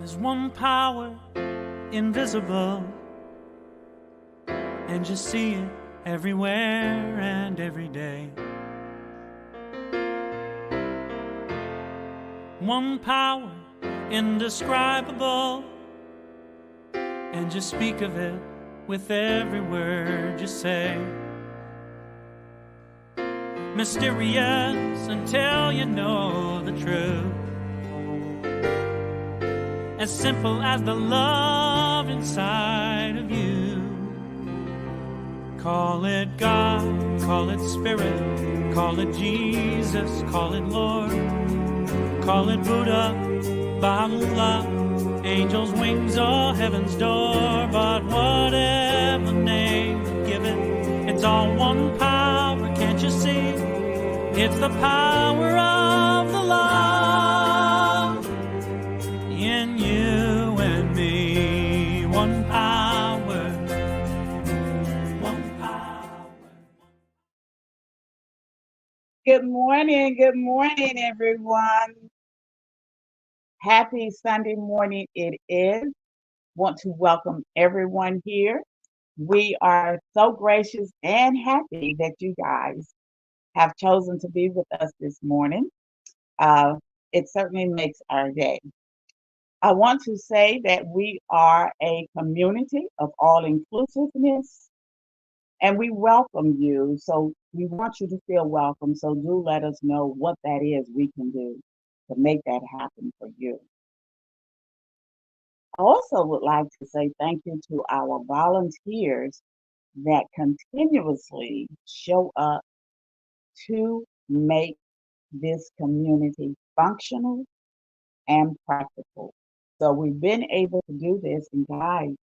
There's one power, invisible, and you see it everywhere and every day. One power, indescribable, and you speak of it with every word you say. Mysterious until you know the truth. As simple as the love inside of you. Call it God, call it Spirit, call it Jesus, call it Lord, call it Buddha, Baha'u'llah, angels' wings or heaven's door. But whatever name you give it, it's all one power, can't you see? It's the power of the love in you and me. One power, one power. Good morning, everyone. Happy Sunday morning it is. Want to welcome everyone here. We are so gracious and happy that you guys have chosen to be with us this morning. It certainly makes our day. I want to say that we are a community of all inclusiveness, and we welcome you. So we want you to feel welcome. So do let us know what that is we can do to make that happen for you. I also would like to say thank you to our volunteers that continuously show up to make this community functional and practical. So we've been able to do this, and guys,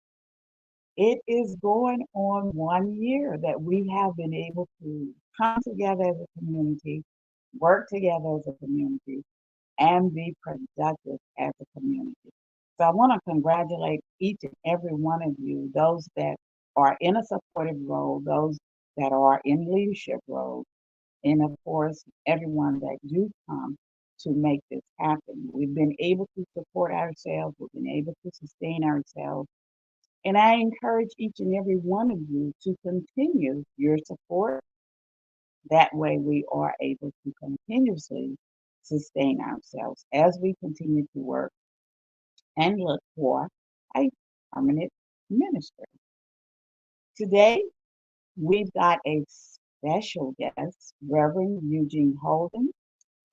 it is going on 1 year that we have been able to come together as a community, work together as a community, and be productive as a community. So I want to congratulate each and every one of you, those that are in a supportive role, those that are in leadership roles, and of course, everyone that do come to make this happen. We've been able to support ourselves, we've been able to sustain ourselves, and I encourage each and every one of you to continue your support. That way we are able to continuously sustain ourselves as we continue to work and look for a permanent minister. Today, we've got a special guest, Reverend Eugene Holden,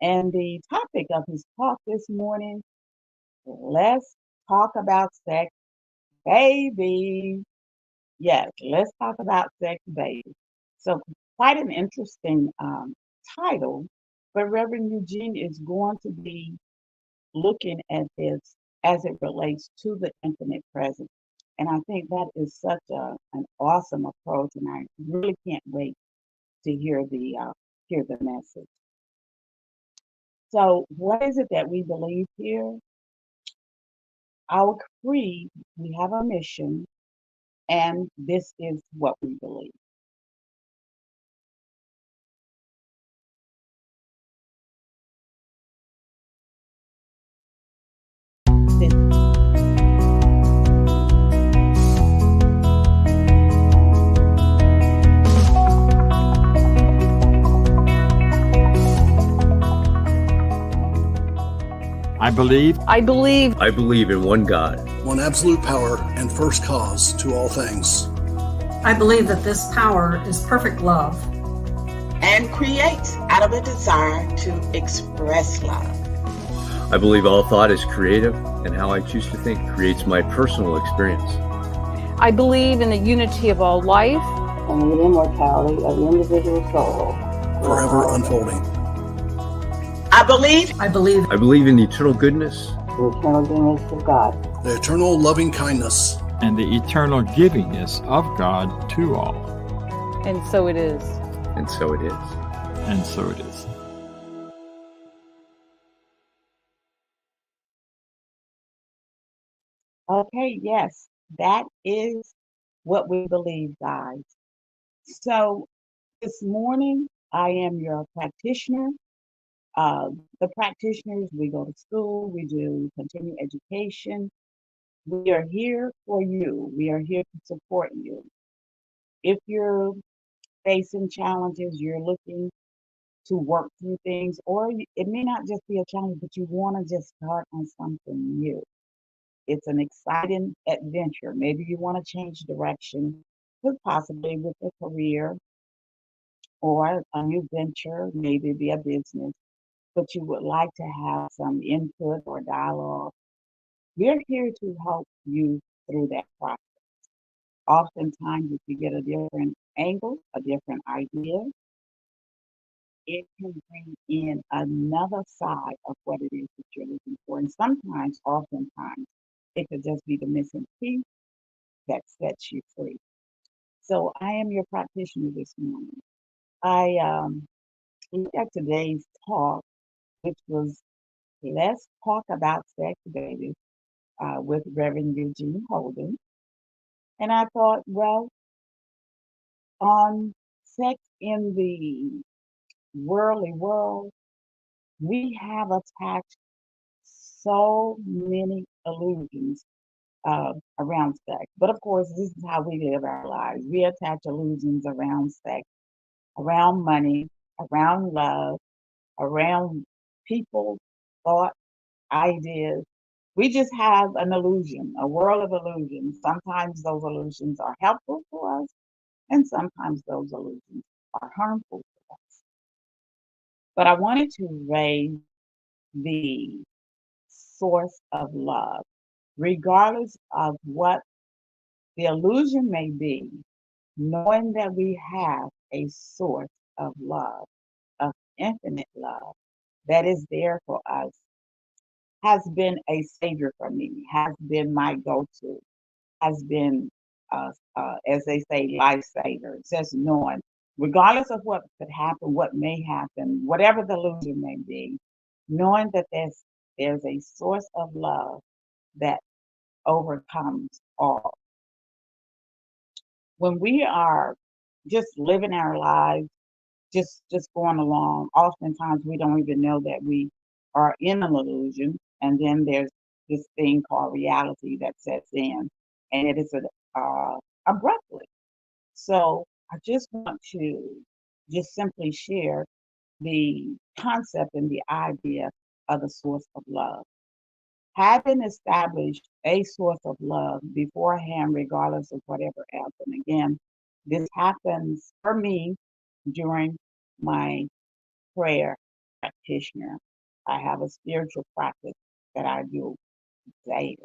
and the topic of his talk this morning, let's talk about sex, baby. Yes, let's talk about sex, baby. So quite an interesting title, but Reverend Eugene is going to be looking at this as it relates to the infinite presence. And I think that is such an awesome approach, and I really can't wait to hear the message. So, what is it that we believe here? Our creed, we have a mission, and this is what we believe. I believe in one God, one absolute power and first cause to all things. I believe that this power is perfect love and creates out of a desire to express love. I believe all thought is creative, and how I choose to think creates my personal experience. I believe in the unity of all life and the immortality of the individual soul, forever unfolding. I believe in the eternal goodness, the eternal goodness of God, the eternal loving kindness, and the eternal givingness of God to all. And so it is. And so it is. And so it is. Okay, yes, that is what we believe, guys. So this morning, I am your practitioner, The practitioners, we go to school, we do continuing education. We are here for you. We are here to support you. If you're facing challenges, you're looking to work through things, or it may not just be a challenge, but you want to just start on something new. It's an exciting adventure. Maybe you want to change direction, but possibly with a career or a new venture, maybe be a business, but you would like to have some input or dialogue. We're here to help you through that process. Oftentimes, if you get a different angle, a different idea, it can bring in another side of what it is that you're looking for. And sometimes, oftentimes, it could just be the missing piece that sets you free. So I am your practitioner this morning. I looked at today's talk, which was Let's Talk About Sex, Baby, with Reverend Eugene Holden. And I thought, well, on sex in the worldly world, we have attached so many illusions around sex. But of course, this is how we live our lives. We attach illusions around sex, around money, around love, around people, thought, ideas. We just have an illusion, a world of illusions. Sometimes those illusions are helpful to us, and sometimes those illusions are harmful to us. But I wanted to raise the source of love, regardless of what the illusion may be, knowing that we have a source of love, of infinite love that is there for us, has been a savior for me, has been my go-to, has been, as they say, lifesaver. Just knowing, regardless of what could happen, what may happen, whatever the illusion may be, knowing that there's a source of love that overcomes all. When we are just living our lives, just going along, oftentimes we don't even know that we are in an illusion, and then there's this thing called reality that sets in, and it is abruptly. So I just want to just simply share the concept and the idea of the source of love. Having established a source of love beforehand, regardless of whatever else, and again, this happens for me during my prayer practitioner. I have a spiritual practice that I do daily,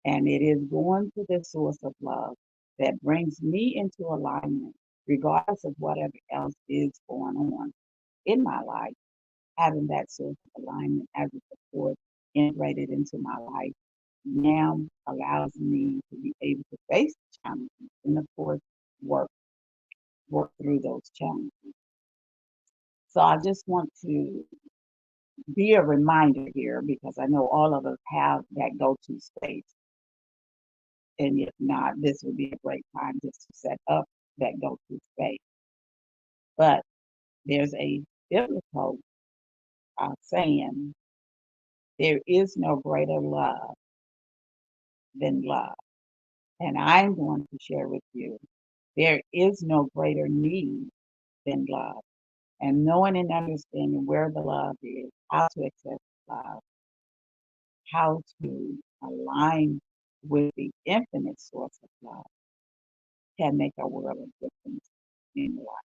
and it is going to the source of love that brings me into alignment, regardless of whatever else is going on in my life. Having that source of alignment as a support integrated into my life now allows me to be able to face challenges and, of course, work through those challenges. So I just want to be a reminder here, because I know all of us have that go-to space. And if not, this would be a great time just to set up that go-to space. But there's a biblical saying, there is no greater love than love. And I'm going to share with you, there is no greater need than love. And knowing and understanding where the love is, how to access love, how to align with the infinite source of love can make a world of difference in your life.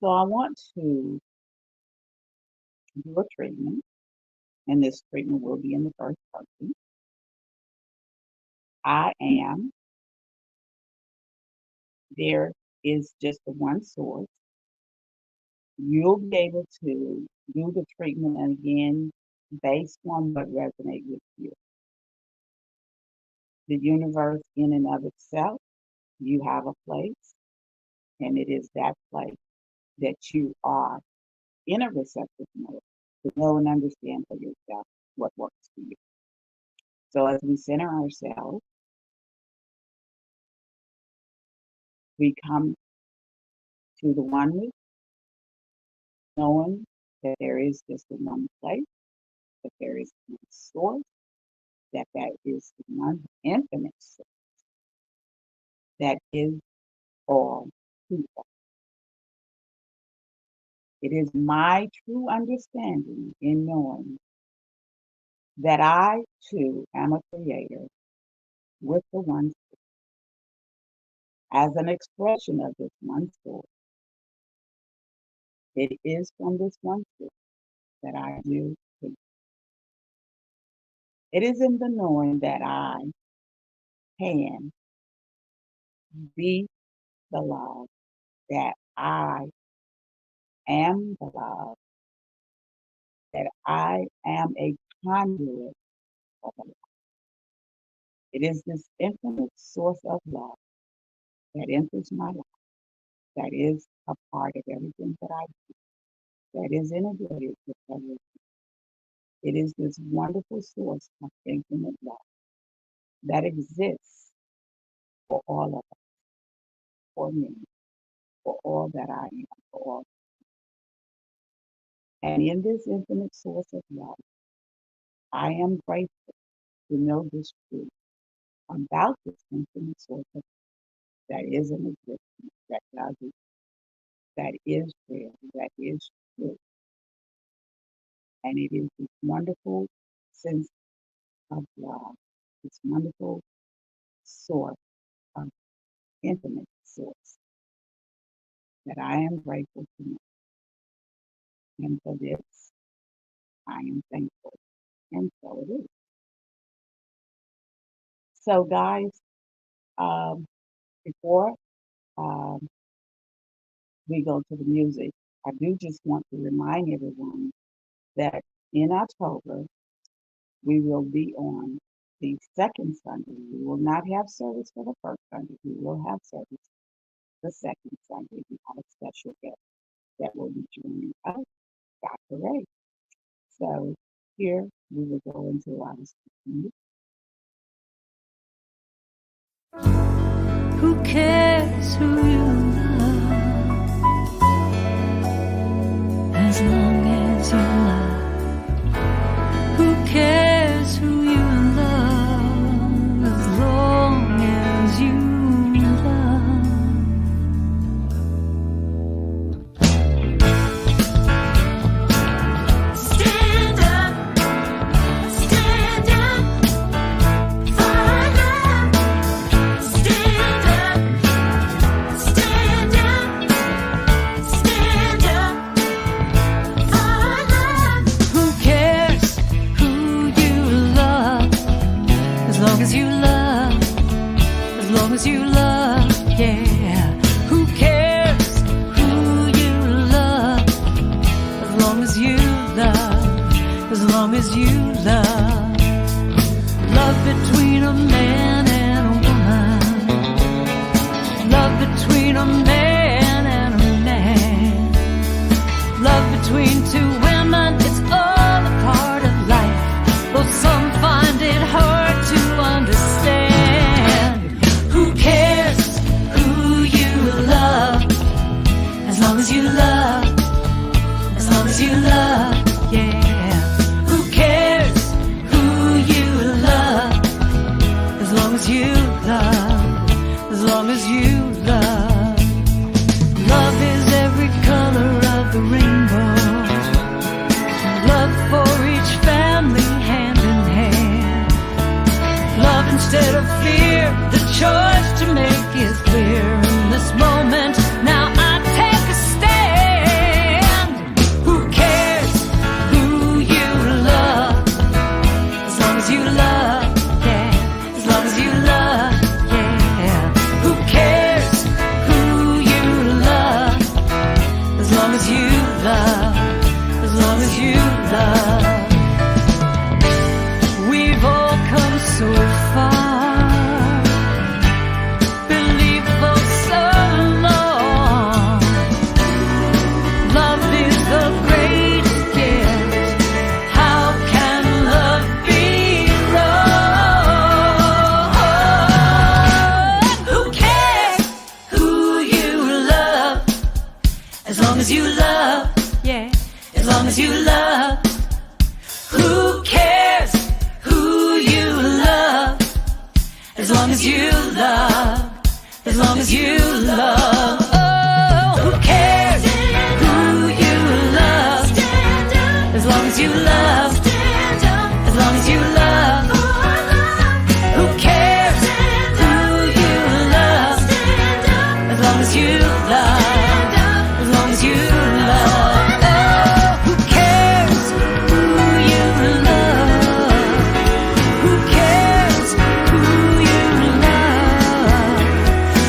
So I want to do a treatment, and this treatment will be in the first person. I am. There is just the one source. You'll be able to do the treatment again based on what resonates with you. The universe in and of itself, you have a place, and it is that place that you are in a receptive mode to know and understand for yourself what works for you. So as we center ourselves, we come to the oneness, knowing that there is just one place, that there is one source, that is the one infinite source, that is all people. It is my true understanding in knowing that I too am a creator with the one source. As an expression of this one source, it is from this one source that I do think. It is in the knowing that I can be the love, that I am the love, that I am a conduit of the love. It is this infinite source of love that enters my life, that is a part of everything that I do, that is integrated with everything. It is this wonderful source of infinite love that exists for all of us, for me, for all that I am, for all. And in this infinite source of love, I am grateful to know this truth about this infinite source of love that is in existence, that does exist, that is real, that is true. And it is this wonderful sense of love, this wonderful source of infinite source that I am grateful to know. And for this, I am thankful. And so it is. So guys, before we go to the music, I do just want to remind everyone that in October, we will be on the second Sunday. We will not have service for the first Sunday. We will have service the second Sunday. We have a special guest that will be joining us, Dr. Ray. So here we will go into our music. Who cares who you love, as long as you love? Who cares who you love, as long as you love? Stand up for love. Stand up for love. Who cares who you love, as long as you love, as long as you love, yeah. Who cares who you love, as long as you love, as long as you love. Love between a man and a woman, love between a man and a man, love between two women, it's all a part of life, though some find it hard to understand. Who cares who you love, as long as you love, as long as you love, yeah. Who cares who you love, as long as you love, as long as you love. Love is every color of the rainbow, love for each family hand in hand. Love instead of fear, the choice to make is clear. In this moment, now I take a stand. Who cares who you love, as long as you love, yeah. As long as you love, yeah. Who cares who you love, as long as you love, as long as you love. We've all come so far, believe folks long as you love. Oh, who cares who you love? As long as you love. As long as you love. Who cares who you love? As long as you love. As long as you love. Oh, who cares who you love? Who cares who you love?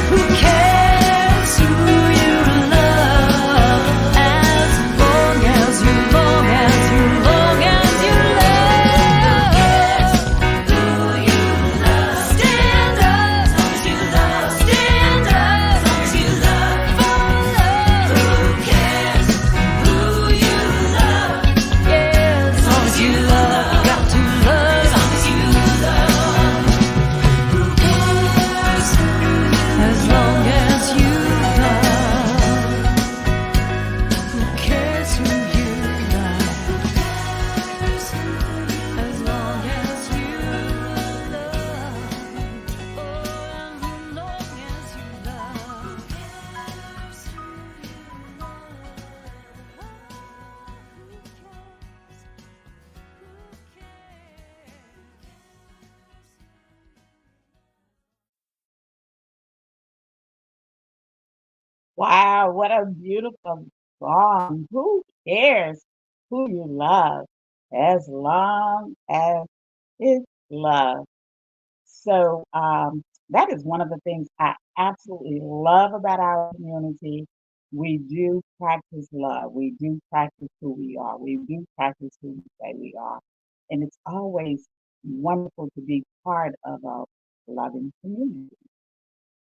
Who cares who you love? As long as you, long as you, long as you love. Who you love? Stand up. As long as you love. Stand up. As long as you love. For love. Who cares who you love? Yeah, as long as you love. You got to love. As long as you love. Who cares? As long as you love. Who cares who you love? As long as you love. Oh, and as long as you love. Wow, what a beautiful song. Who cares who you love as long as it's love? So that is one of the things I absolutely love about our community. We do practice love. We do practice who we are. We do practice who we say we are. And it's always wonderful to be part of a loving community.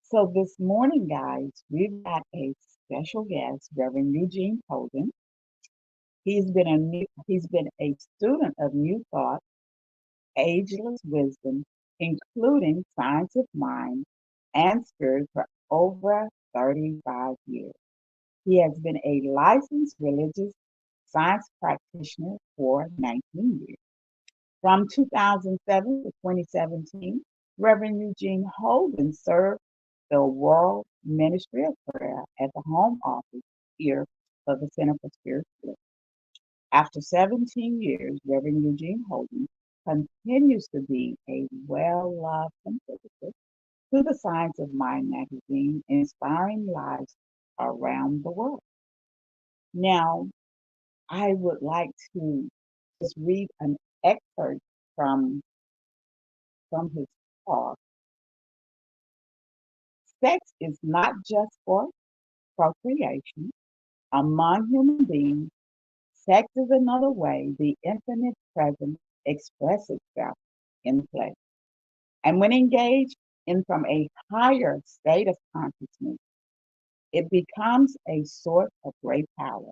So this morning, guys, we've got a special guest, Reverend Eugene Holden. He's been a student of New Thought, Ageless Wisdom, including Science of Mind and Spirit for over 35 years. He has been a licensed religious science practitioner for 19 years. From 2007 to 2017, Reverend Eugene Holden served the World Ministry of Prayer at the home office here for the Center for Spiritual Living. After 17 years, Reverend Eugene Holden continues to be a well-loved contributor to the Science of Mind magazine, inspiring lives around the world. Now, I would like to just read an excerpt from his talk. Sex is not just for procreation. Among human beings, sex is another way the infinite presence expresses itself in play. And when engaged in from a higher state of consciousness, it becomes a source of great power,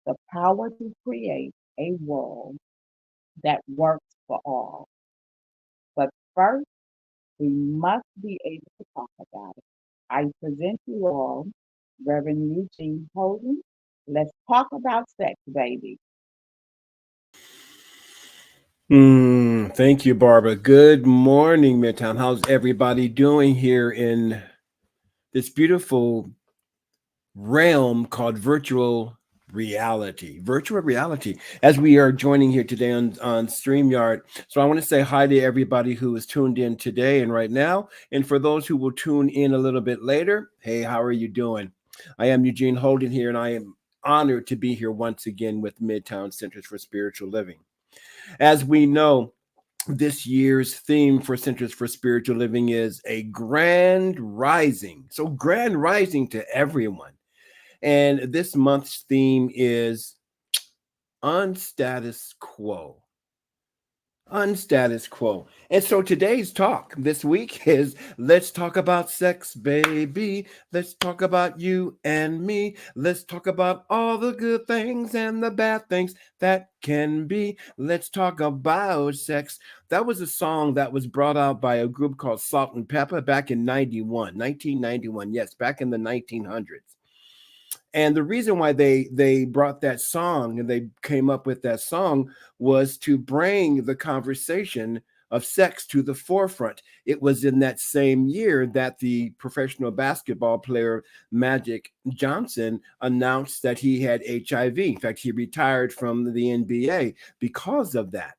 the power to create a world that works for all. But first, we must be able to talk about it. I present you all Reverend Eugene Holden. Let's talk about sex, baby. Thank you, Barbara. Good morning, MIDTOWN. How's everybody doing here in this beautiful realm called virtual reality? Virtual reality, as we are joining here today on StreamYard. So I want to say hi to everybody who is tuned in today and right now. And for those who will tune in a little bit later, hey, how are you doing? I am Eugene Holden here, and I am honored to be here once again with MIDTOWN Centers for Spiritual Living. As we know, this year's theme for Centers for Spiritual Living is a grand rising. So grand rising to everyone. And this month's theme is unstatus quo. Unstatus quo. And so today's talk this week is let's talk about sex, baby. Let's talk about you and me. Let's talk about all the good things and the bad things that can be. Let's talk about sex. That was a song that was brought out by a group called Salt and Pepper back in 1991. Yes, back in the 1900s. And the reason why they brought that song and they came up with that song was to bring the conversation of sex to the forefront. It was in that same year that the professional basketball player Magic Johnson announced that he had HIV. In fact, he retired from the NBA because of that.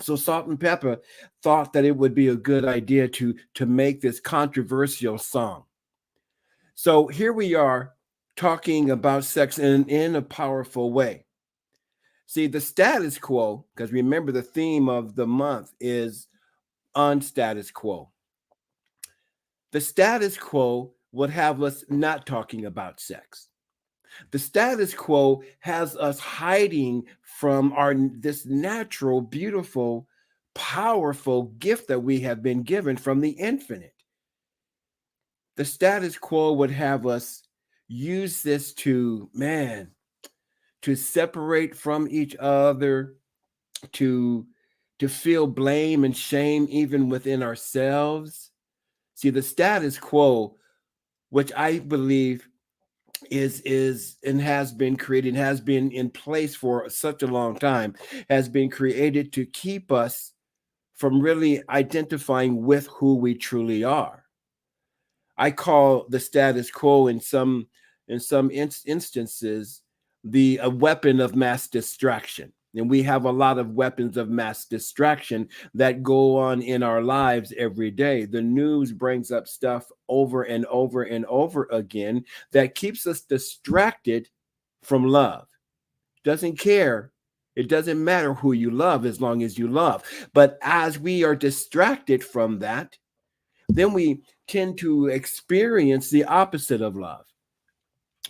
So Salt and Pepper thought that it would be a good idea to make this controversial song. So here we are talking about sex in a powerful way. See, the status quo, because remember the theme of the month is unstatus quo. The status quo would have us not talking about sex. The status quo has us hiding from this natural, beautiful, powerful gift that we have been given from the infinite. The status quo would have us use this to separate from each other, to feel blame and shame even within ourselves. See, the status quo, which I believe is and has been created, has been in place for such a long time, has been created to keep us from really identifying with who we truly are. I call the status quo in some instances a weapon of mass distraction. And we have a lot of weapons of mass distraction that go on in our lives every day. The news brings up stuff over and over and over again that keeps us distracted from love. Doesn't care. It doesn't matter who you love as long as you love. But as we are distracted from that, then we tend to experience the opposite of love.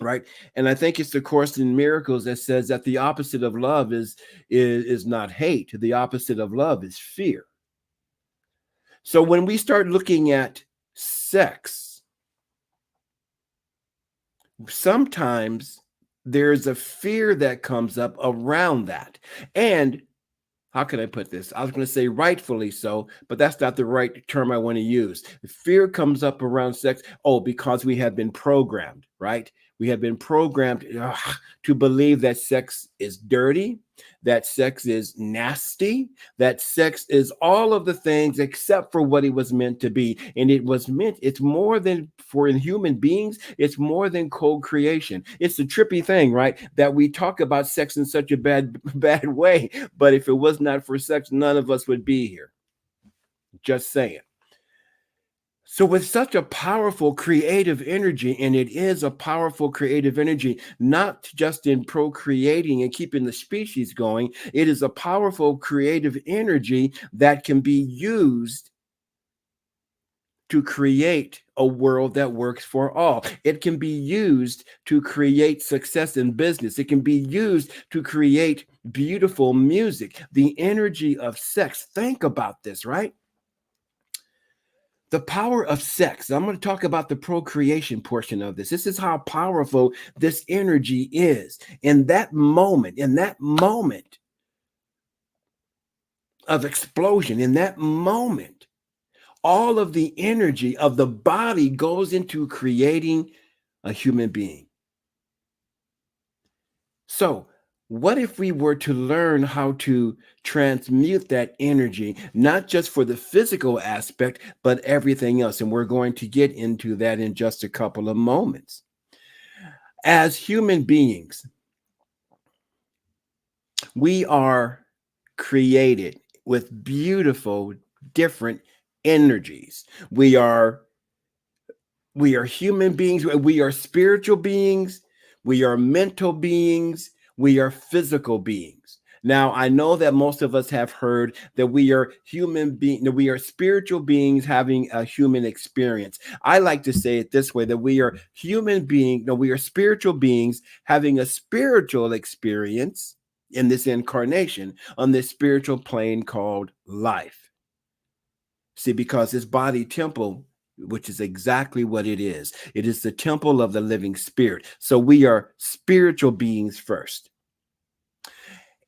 Right. And I think it's the Course in Miracles that says that the opposite of love is not hate. The opposite of love is fear. So when we start looking at sex, sometimes there's a fear that comes up around that. And how can I put this? I was going to say rightfully so, but that's not the right term I want to use. Fear comes up around sex. Oh, because we have been programmed, right? We have been programmed to believe that sex is dirty, that sex is nasty, that sex is all of the things except for what it was meant to be. And it's more than for human beings, it's more than co-creation. It's a trippy thing, right? That we talk about sex in such a bad way. But if it was not for sex, none of us would be here. Just saying. So with such a powerful creative energy, and it is a powerful creative energy, not just in procreating and keeping the species going, it is a powerful creative energy that can be used to create a world that works for all. It can be used to create success in business. It can be used to create beautiful music. The energy of sex. Think about this, right? The power of sex. I'm going to talk about the procreation portion of this. This is how powerful this energy is. In that moment of explosion, in that moment, all of the energy of the body goes into creating a human being. So, what if we were to learn how to transmute that energy, not just for the physical aspect, but everything else? And we're going to get into that in just a couple of moments. As human beings, we are created with beautiful, different energies. We are human beings. We are spiritual beings. We are mental beings. We are physical beings. Now, I know that most of us have heard that we are that we are spiritual beings having a human experience. I like to say it this way, that we are we are spiritual beings having a spiritual experience in this incarnation on this spiritual plane called life. See, because this body temple, which is exactly what it is the temple of the living spirit. So we are spiritual beings first.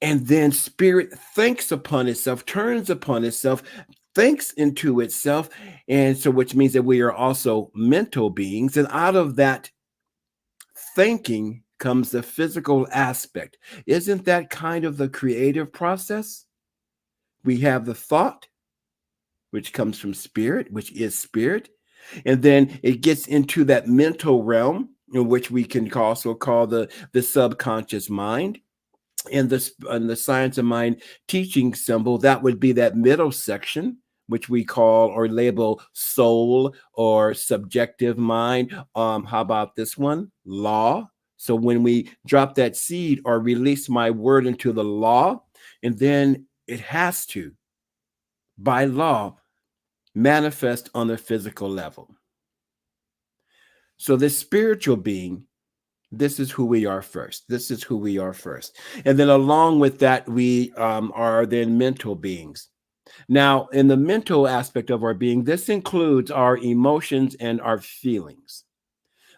And then spirit thinks upon itself, turns upon itself, thinks into itself. And so, which means that we are also mental beings. And out of that thinking comes the physical aspect. Isn't that kind of the creative process? We have the thought, which comes from spirit, which is spirit. And then it gets into that mental realm, in which we can also call the subconscious mind. And the science of mind teaching symbol, that would be that middle section, which we call or label soul or subjective mind. How about this one? Law. So when we drop that seed or release my word into the law, and then it has to, by law, manifest on the physical level. So this spiritual being, this is who we are first. This is who we are first. And then along with that, we are then mental beings. Now, in the mental aspect of our being, this includes our emotions and our feelings.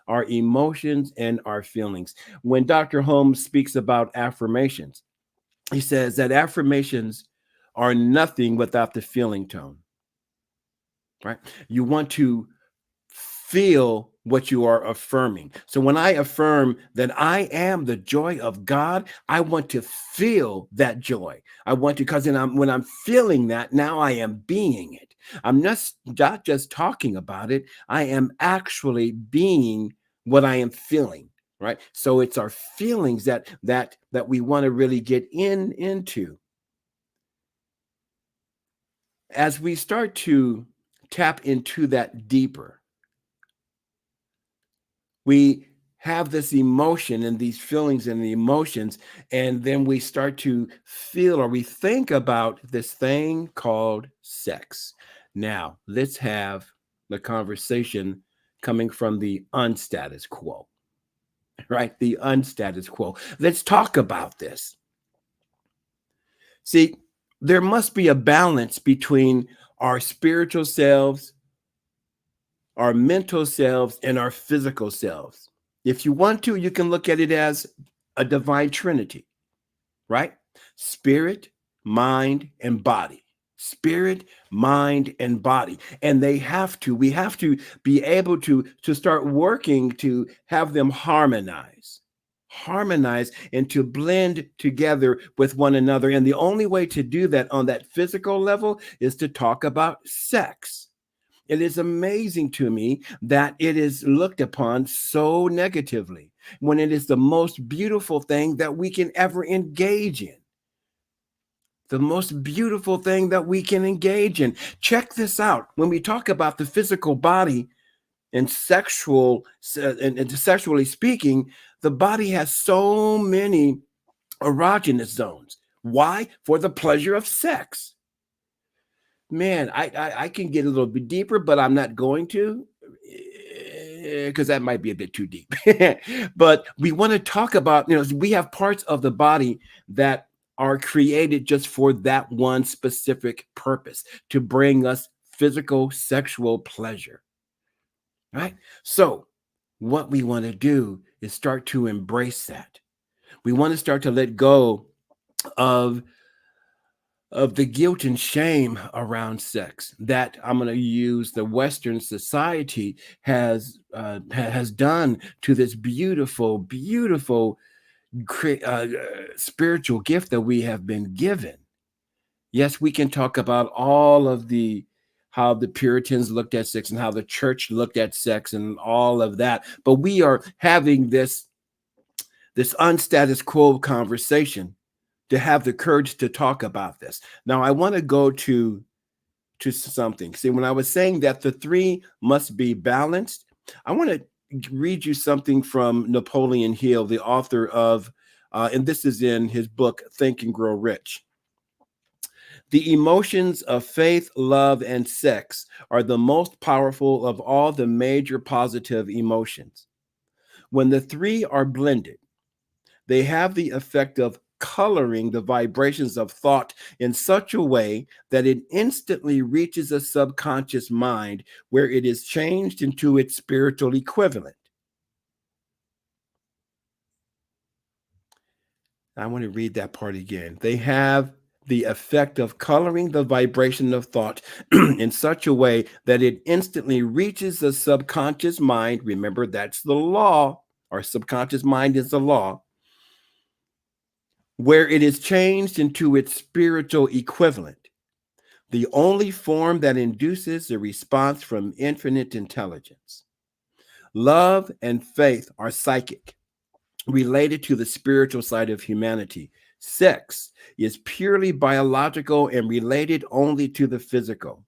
Our emotions and our feelings. When Dr. Holmes speaks about affirmations, he says that affirmations are nothing without the feeling tone, right? You want to feel what you are affirming. So when I affirm that I am the joy of God, I want to feel that joy. I want to, because when I'm feeling that, now I am being it. I'm not just talking about it. I am actually being what I am feeling, right? So it's our feelings that we want to really get into. As we start to tap into that deeper, we have this emotion and these feelings and the emotions, and then we start to feel or we think about this thing called sex. Now, let's have the conversation coming from the unstatus quo, right? The unstatus quo. Let's talk about this. See, there must be a balance between our spiritual selves, our mental selves, and our physical selves. If you want to, you can look at it as a divine trinity, right? Spirit, mind, and body. Spirit, mind, and body. And we have to be able to start working to have them harmonize and to blend together with one another. And the only way to do that on that physical level is to talk about sex. It is amazing to me that it is looked upon so negatively when it is the most beautiful thing that we can ever engage in. The most beautiful thing that we can engage in. Check this out. When we talk about the physical body and sexually speaking, the body has so many erogenous zones. Why? For the pleasure of sex. Man, I can get a little bit deeper, but I'm not going to, because that might be a bit too deep. But we want to talk about, we have parts of the body that are created just for that one specific purpose, to bring us physical, sexual pleasure, right? So what we want to do is start to embrace that. We want to start to let go of the guilt and shame around sex that, I'm going to use, the Western society has done to this beautiful spiritual gift that we have been given. Yes, we can talk about all of how the Puritans looked at sex and how the church looked at sex and all of that, but we are having this unstatus quo conversation to have the courage to talk about this. Now, I want to go to something. See, when I was saying that the three must be balanced, I want to read you something from Napoleon Hill, the author of, and this is in his book, Think and Grow Rich. The emotions of faith, love, and sex are the most powerful of all the major positive emotions. When the three are blended, they have the effect of coloring the vibrations of thought in such a way that it instantly reaches a subconscious mind where it is changed into its spiritual equivalent. I want to read that part again. They have the effect of coloring the vibration of thought in such a way that it instantly reaches the subconscious mind. Remember, that's the law. Our subconscious mind is the law, where it is changed into its spiritual equivalent. the only form that induces a response from infinite intelligence. Love and faith are psychic, related to the spiritual side of humanity. Sex is purely biological and related only to the physical.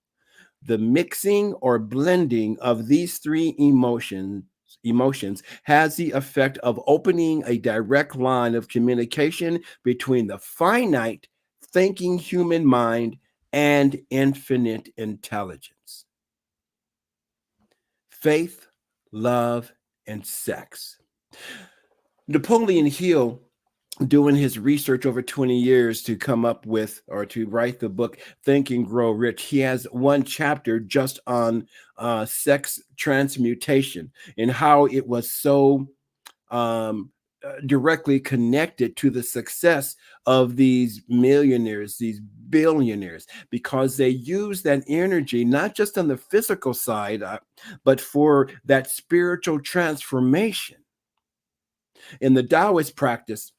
The mixing or blending of these three emotions has the effect of opening a direct line of communication between the finite thinking human mind and infinite intelligence. Faith, love, and sex. Napoleon Hill, doing his research over 20 years to come up with or to write the book Think and Grow Rich, he has one chapter just on sex transmutation and how it was so directly connected to the success of these millionaires, these billionaires, because they use that energy not just on the physical side, but for that spiritual transformation. In the Taoist practice,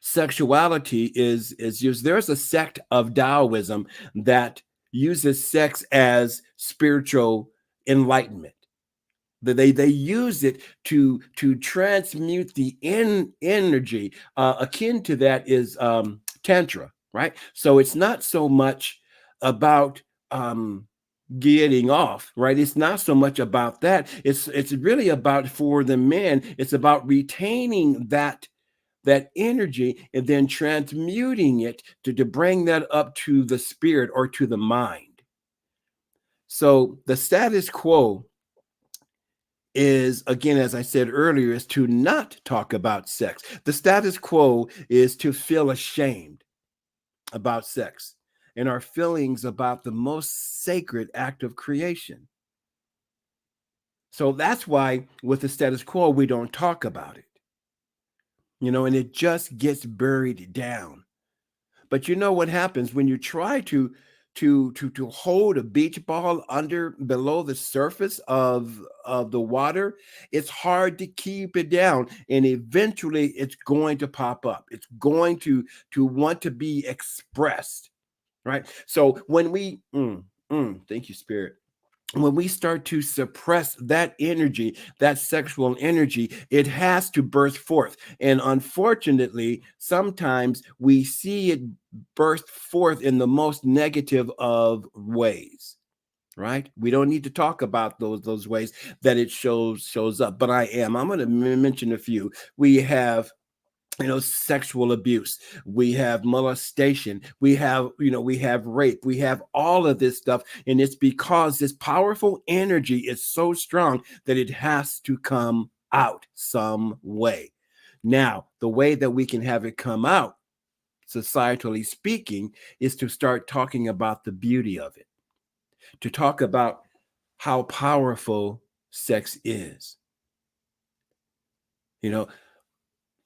sexuality is used. There's a sect of Taoism that uses sex as spiritual enlightenment. They use it to transmute the energy. Akin to that is tantra, right? So it's not so much about getting off, right? It's not so much about that. It's really about, for the men, it's about retaining that energy and then transmuting it to bring that up to the spirit or to the mind. So the status quo is, again, as I said earlier, is to not talk about sex. The status quo is to feel ashamed about sex and our feelings about the most sacred act of creation. So that's why with the status quo, we don't talk about it, and it just gets buried down. But you know what happens when you try to hold a beach ball below the surface of the water? It's hard to keep it down, and eventually it's going to pop up. It's going to want to be expressed, right? So when we thank you, Spirit. When we start to suppress that energy, that sexual energy, it has to burst forth. And unfortunately, sometimes we see it burst forth in the most negative of ways, right? We don't need to talk about those ways that it shows up, but I'm going to mention a few. We have sexual abuse, we have molestation, we have rape, we have all of this stuff. And it's because this powerful energy is so strong that it has to come out some way. Now, the way that we can have it come out, societally speaking, is to start talking about the beauty of it, to talk about how powerful sex is.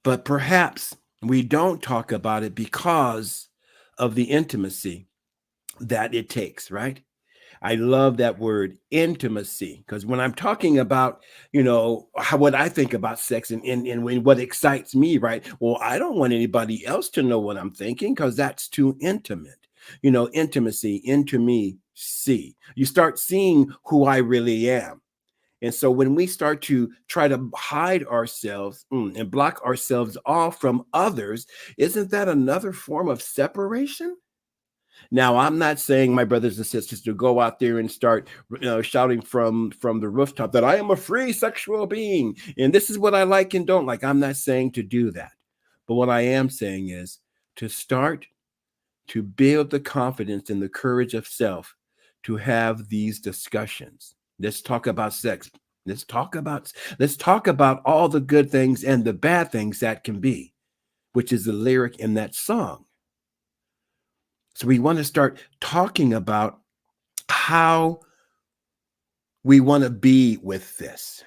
But perhaps we don't talk about it because of the intimacy that it takes, right? I love that word, intimacy, because when I'm talking about, what I think about sex and what excites me, right? Well, I don't want anybody else to know what I'm thinking because that's too intimate. Intimacy, into me, see. You start seeing who I really am. And so when we start to try to hide ourselves and block ourselves off from others, isn't that another form of separation? Now, I'm not saying, my brothers and sisters, to go out there and start shouting from the rooftop that I am a free sexual being and this is what I like and don't like. I'm not saying to do that. But what I am saying is to start to build the confidence and the courage of self to have these discussions. Let's talk about sex. Let's talk about all the good things and the bad things that can be, which is the lyric in that song. So we want to start talking about how we want to be with this.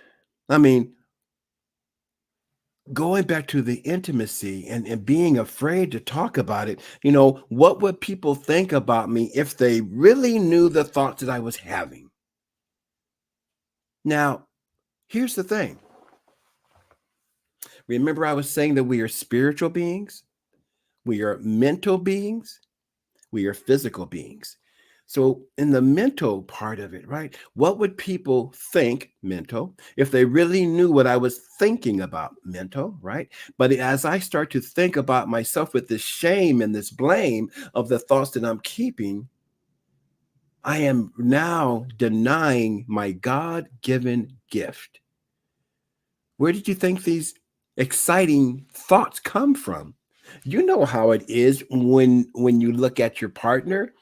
I mean, going back to the intimacy and being afraid to talk about it, what would people think about me if they really knew the thoughts that I was having? Now, here's the thing. Remember, I was saying that we are spiritual beings, we are mental beings, we are physical beings. So in the mental part of it, right? What would people think, mental, if they really knew what I was thinking about, mental, right? But as I start to think about myself with this shame and this blame of the thoughts that I'm keeping, I am now denying my God-given gift. Where did you think these exciting thoughts come from? You know how it is when you look at your partner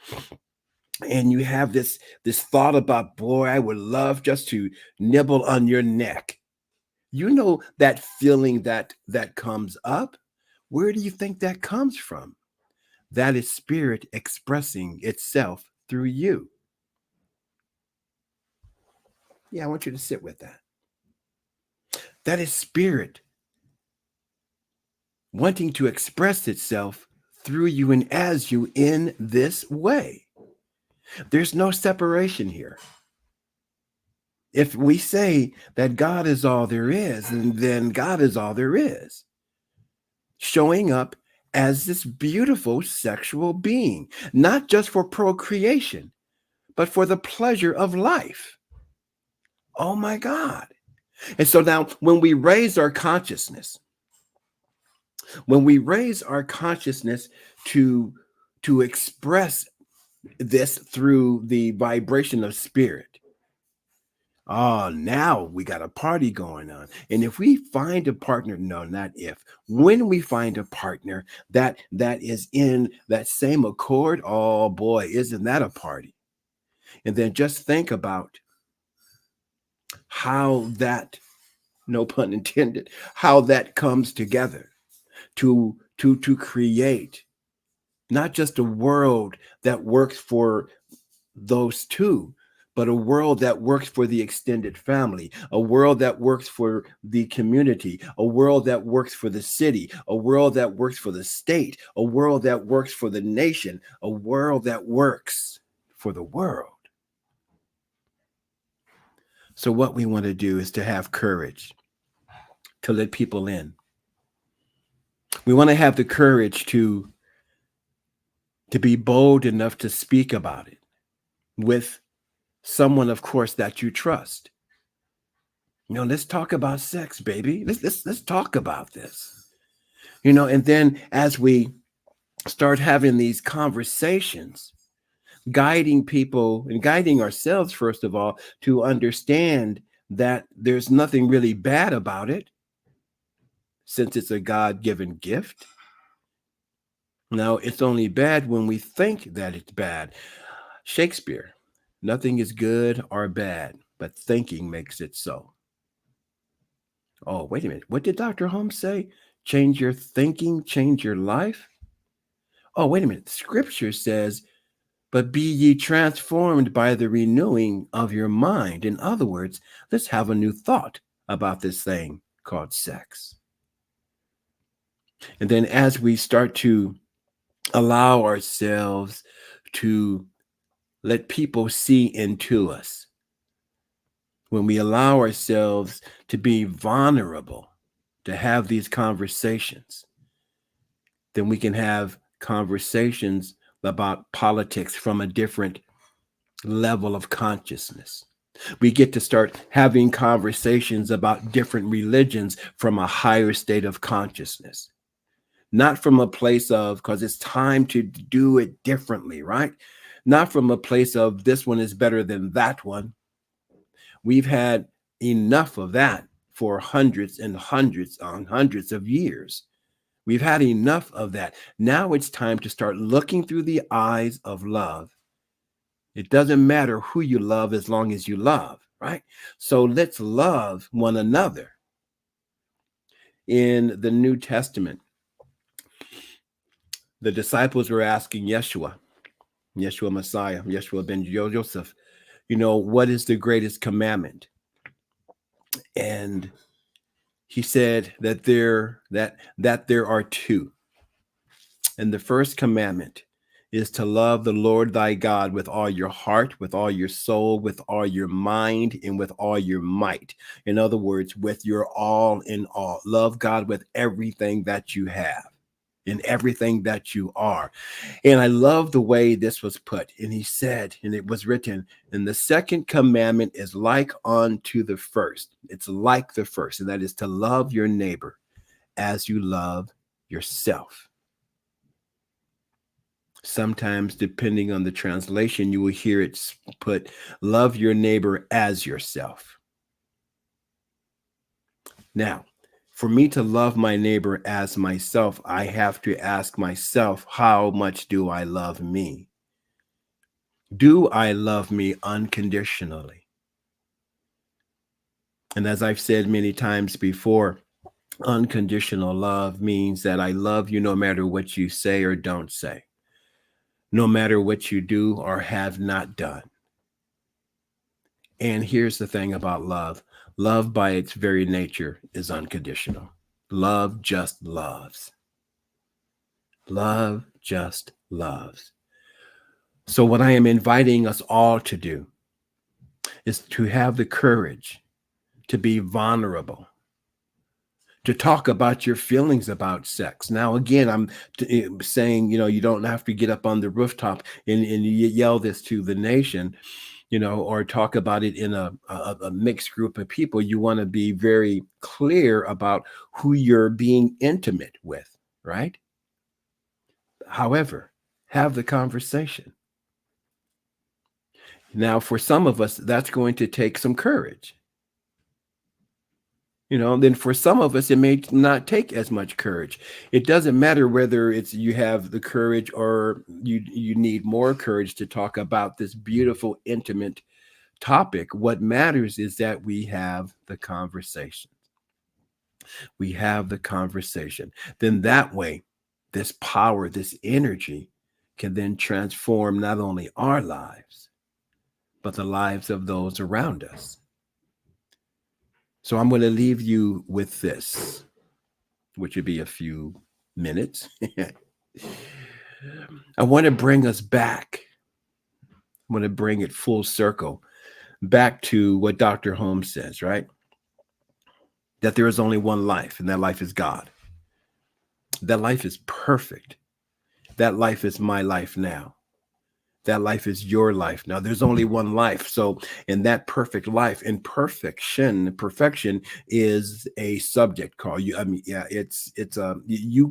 and you have this thought about, boy, I would love just to nibble on your neck. You know that feeling that comes up. Where do you think that comes from? That is spirit expressing itself through you. Yeah, I want you to sit with that. That is spirit wanting to express itself through you and as you in this way. There's no separation here. If we say that God is all there is, then God is all there is, showing up as this beautiful sexual being, not just for procreation, but for the pleasure of life. Oh my God. And so now when we raise our consciousness, to express this through the vibration of spirit, oh, now we got a party going on. And if we find a partner, no, not if, when we find a partner that is in that same accord, oh boy, isn't that a party? And then just think about how that, no pun intended, how that comes together to create not just a world that works for those two, but a world that works for the extended family, a world that works for the community, a world that works for the city, a world that works for the state, a world that works for the nation, a world that works for the world. So what we want to do is to have courage to let people in. We want to have the courage to be bold enough to speak about it with someone, of course, that you trust. Let's talk about sex, baby. Let's talk about this. And then as we start having these conversations, guiding people and guiding ourselves, first of all, to understand that there's nothing really bad about it, since it's a God-given gift. Now, it's only bad when we think that it's bad. Shakespeare, nothing is good or bad, but thinking makes it so. Oh, wait a minute. What did Dr. Holmes say? Change your thinking, change your life? Oh, wait a minute. Scripture says, but be ye transformed by the renewing of your mind. In other words, let's have a new thought about this thing called sex. And then as we start to allow ourselves to let people see into us, when we allow ourselves to be vulnerable, to have these conversations, then we can have conversations about politics from a different level of consciousness. We get to start having conversations about different religions from a higher state of consciousness, not from a place of, because it's time to do it differently, right? Not from a place of this one is better than that one. We've had enough of that for hundreds and hundreds on hundreds of years. We've had enough of that. Now it's time to start looking through the eyes of love. It doesn't matter who you love as long as you love, right? So let's love one another. In the New Testament, the disciples were asking Yeshua Messiah, Yeshua ben Joseph, what is the greatest commandment? And he said that there are two. And the first commandment is to love the Lord thy God with all your heart, with all your soul, with all your mind, and with all your might. In other words, with your all in all. Love God with everything that you have. in everything that you are. And I love the way this was put. And he said, and it was written, and the second commandment is like unto the first. It's like the first, and that is to love your neighbor as you love yourself. Sometimes, depending on the translation, you will hear it put, love your neighbor as yourself. Now, for me to love my neighbor as myself, I have to ask myself, how much do I love me? Do I love me unconditionally? And as I've said many times before, unconditional love means that I love you no matter what you say or don't say, no matter what you do or have not done. And here's the thing about love. Love by its very nature is unconditional. Love just loves. Love just loves. So what I am inviting us all to do is to have the courage to be vulnerable, to talk about your feelings about sex. Now, again, I'm saying, you don't have to get up on the rooftop and yell this to the nation, or talk about it in a mixed group of people. You want to be very clear about who you're being intimate with, right? However, have the conversation. Now, for some of us, that's going to take some courage. Then for some of us, it may not take as much courage. It doesn't matter whether it's you have the courage or you need more courage to talk about this beautiful, intimate topic. What matters is that we have the conversation. We have the conversation. Then that way, this power, this energy can then transform not only our lives, but the lives of those around us. So I'm going to leave you with this, which would be a few minutes. I want to bring us back. I want to bring it full circle back to what Dr. Holmes says, right? That there is only one life, and that life is God. That life is perfect. That life is my life now. That life is your life. Now, there's only one life. So in that perfect life, and perfection is a subject call. You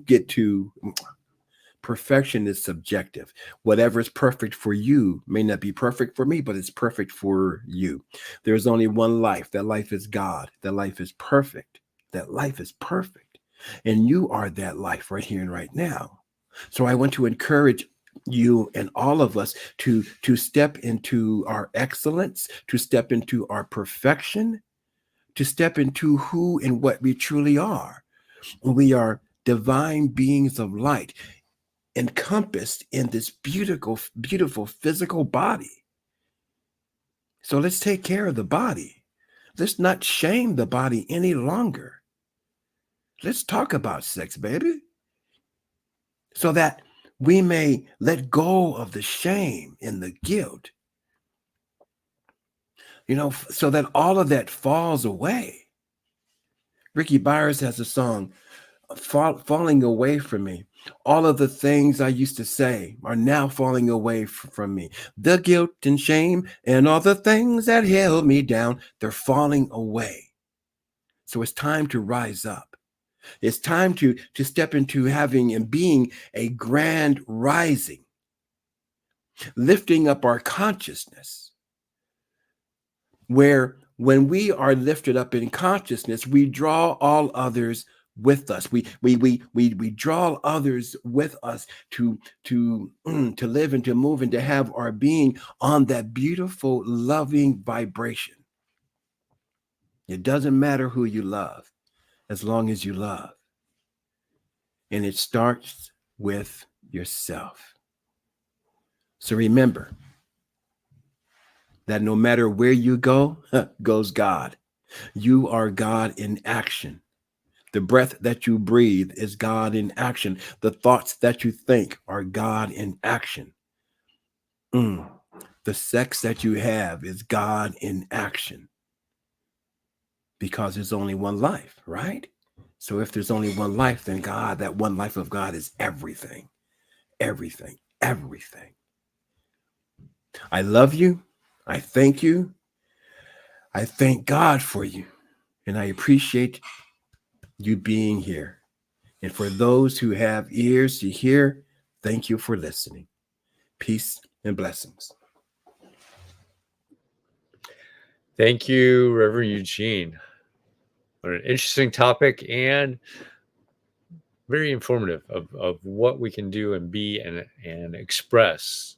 get to, perfection is subjective. Whatever is perfect for you may not be perfect for me, but it's perfect for you. There's only one life. That life is God. That life is perfect. That life is perfect. And you are that life right here and right now. So I want to encourage you and all of us to step into our excellence, to step into our perfection, to step into who and what we truly are. We are divine beings of light, encompassed in this beautiful, beautiful physical body. So let's take care of the body. Let's not shame the body any longer. Let's talk about sex, baby, so that we may let go of the shame and the guilt, so that all of that falls away. Ricky Byers has a song, Falling Away From Me. All of the things I used to say are now falling away from me. The guilt and shame and all the things that held me down, they're falling away. So it's time to rise up. It's time to step into having and being a grand rising, lifting up our consciousness, where when we are lifted up in consciousness, we draw all others with us. We draw others with us to live and to move and to have our being on that beautiful, loving vibration. It doesn't matter who you love, as long as you love. And it starts with yourself. So remember that no matter where you go, goes God. You are God in action. The breath that you breathe is God in action. The thoughts that you think are God in action. The sex that you have is God in action. Because there's only one life, right? So if there's only one life, then God, that one life of God is everything, everything, everything. I love you. I thank you. I thank God for you. And I appreciate you being here. And for those who have ears to hear, thank you for listening. Peace and blessings. Thank you, Reverend Eugene. What an interesting topic and very informative of what we can do and be and express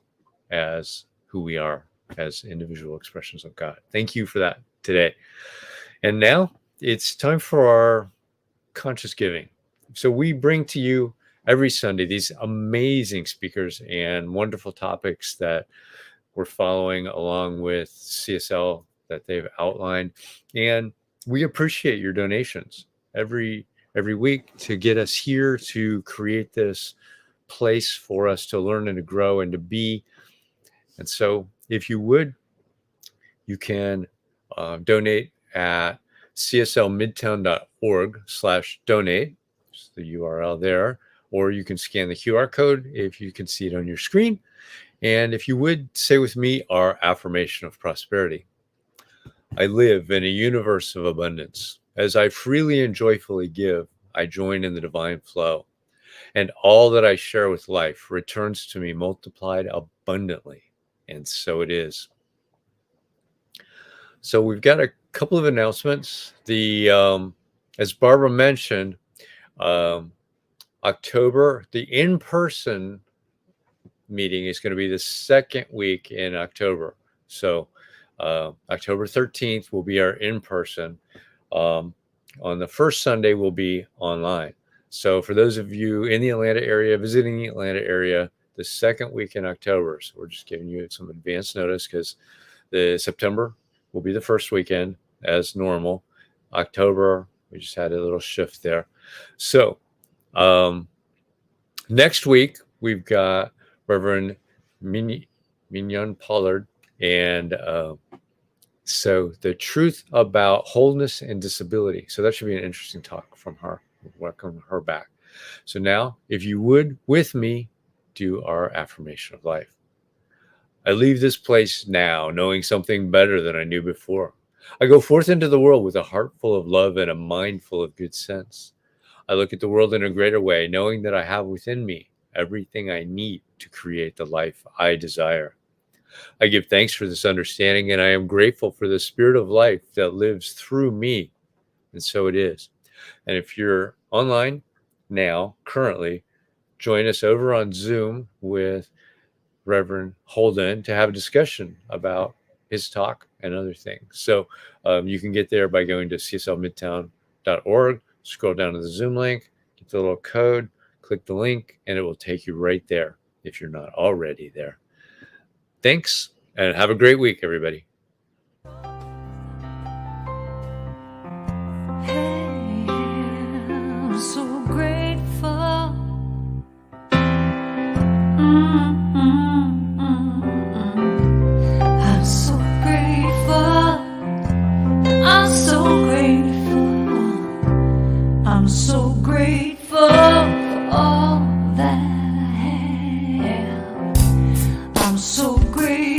as who we are as individual expressions of God. Thank you for that today. And now it's time for our conscious giving. So we bring to you every Sunday these amazing speakers and wonderful topics that we're following along with CSL that they've outlined. And we appreciate your donations every week to get us here to create this place for us to learn and to grow and to be. And so if you would, you can donate at cslmidtown.org/donate. It's the URL there. Or you can scan the QR code if you can see it on your screen. And if you would, say with me our affirmation of prosperity. I live in a universe of abundance. As I freely and joyfully give, I join in the divine flow. And all that I share with life returns to me multiplied abundantly. And so it is. So we've got a couple of announcements. As Barbara mentioned, October, the in-person meeting is going to be the second week in October. So October 13th will be our in-person. On the first Sunday, we'll be online. So for those of you in the Atlanta area, visiting the Atlanta area, the second week in October, so we're just giving you some advance notice because the September will be the first weekend as normal. October, we just had a little shift there. So next week, we've got Reverend Mignon Pollard. And so the truth about wholeness and disability. So that should be an interesting talk from her. Welcome her back. So now, if you would, with me, do our affirmation of life. I leave this place now knowing something better than I knew before. I go forth into the world with a heart full of love and a mind full of good sense. I look at the world in a greater way, knowing that I have within me everything I need to create the life I desire. I give thanks for this understanding, and I am grateful for the spirit of life that lives through me. And so it is. And if you're online now, currently, join us over on Zoom with Reverend Holden to have a discussion about his talk and other things. So you can get there by going to cslmidtown.org, scroll down to the Zoom link, get the little code, click the link, and it will take you right there if you're not already there. Thanks, and have a great week, everybody. Hey, I'm so grateful. I'm so grateful. I'm so grateful. I'm so grateful for all that I have. I'm so grateful.